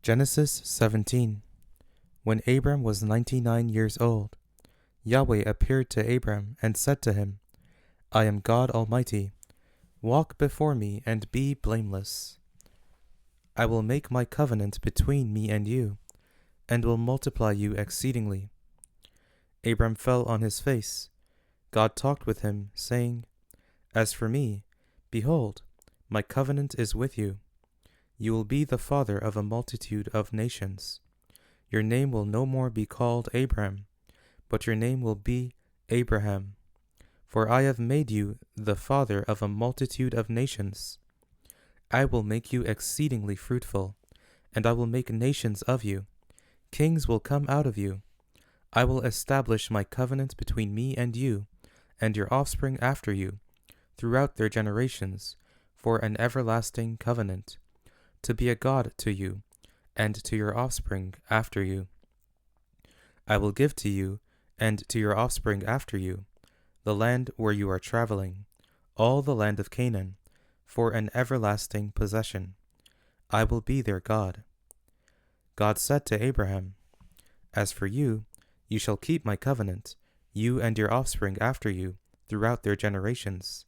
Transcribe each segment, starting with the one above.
Genesis 17. When Abram was 99 years old, Yahweh appeared to Abram and said to him, I am God Almighty. Walk before me and be blameless. I will make my covenant between me and you, and will multiply you exceedingly. Abram fell on his face. God talked with him, saying, As for me, behold, my covenant is with you. You will be the father of a multitude of nations. Your name will no more be called Abram, but your name will be Abraham. For I have made you the father of a multitude of nations. I will make you exceedingly fruitful, and I will make nations of you. Kings will come out of you. I will establish my covenant between me and you, and your offspring after you, throughout their generations, for an everlasting covenant, to be a God to you, and to your offspring after you. I will give to you, and to your offspring after you, the land where you are traveling, all the land of Canaan, for an everlasting possession. I will be their God. God said to Abraham, As for you, you shall keep my covenant, you and your offspring after you, throughout their generations.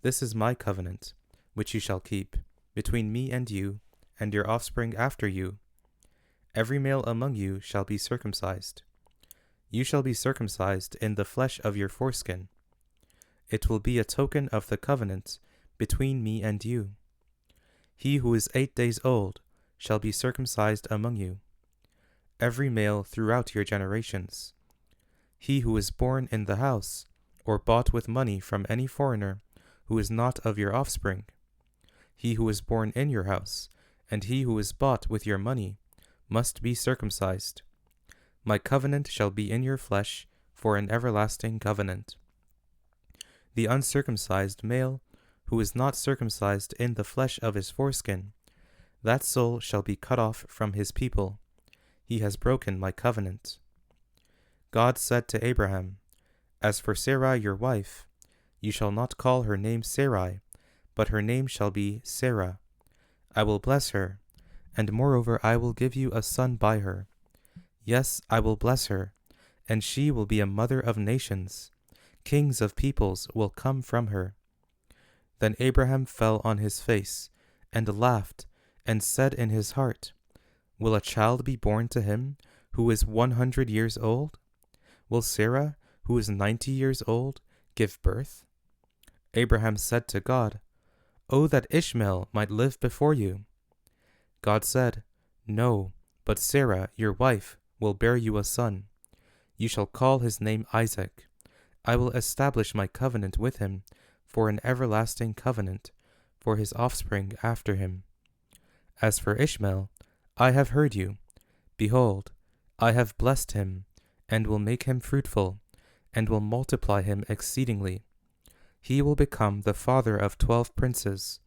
This is my covenant, which you shall keep, between me and you, and your offspring after you. Every male among you shall be circumcised. You shall be circumcised in the flesh of your foreskin. It will be a token of the covenant between me and you. He who is 8 days old shall be circumcised among you, every male throughout your generations. He who is born in the house, or bought with money from any foreigner who is not of your offspring. He who is born in your house, and he who is bought with your money, must be circumcised. My covenant shall be in your flesh for an everlasting covenant. The uncircumcised male, who is not circumcised in the flesh of his foreskin, that soul shall be cut off from his people. He has broken my covenant. God said to Abraham, As for Sarai your wife, you shall not call her name Sarai, but her name shall be Sarah. I will bless her, and moreover I will give you a son by her. Yes, I will bless her, and she will be a mother of nations. Kings of peoples will come from her. Then Abraham fell on his face, and laughed, and said in his heart, Will a child be born to him who is 100 years old? Will Sarah, who is 90 years old, give birth? Abraham said to God, Oh, that Ishmael might live before you. God said, No, but Sarah, your wife, will bear you a son. You shall call his name Isaac. I will establish my covenant with him for an everlasting covenant, for his offspring after him. As for Ishmael, I have heard you. Behold, I have blessed him, and will make him fruitful, and will multiply him exceedingly. He will become the father of 12 princes,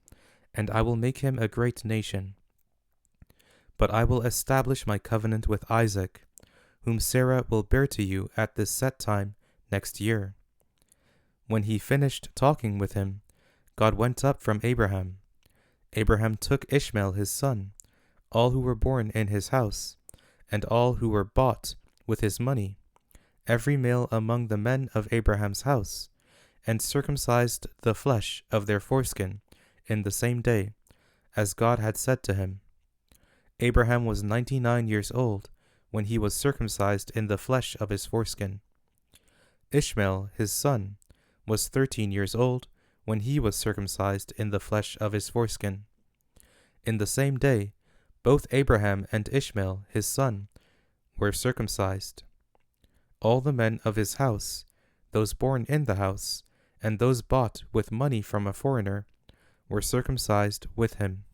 and I will make him a great nation. But I will establish my covenant with Isaac, whom Sarah will bear to you at this set time next year. When he finished talking with him, God went up from Abraham. Abraham took Ishmael his son, all who were born in his house, and all who were bought with his money, every male among the men of Abraham's house, and circumcised the flesh of their foreskin in the same day, as God had said to him. Abraham was 99 years old when he was circumcised in the flesh of his foreskin. Ishmael, his son, was 13 years old when he was circumcised in the flesh of his foreskin. In the same day, both Abraham and Ishmael, his son, were circumcised. All the men of his house, those born in the house, and those bought with money from a foreigner, were circumcised with him.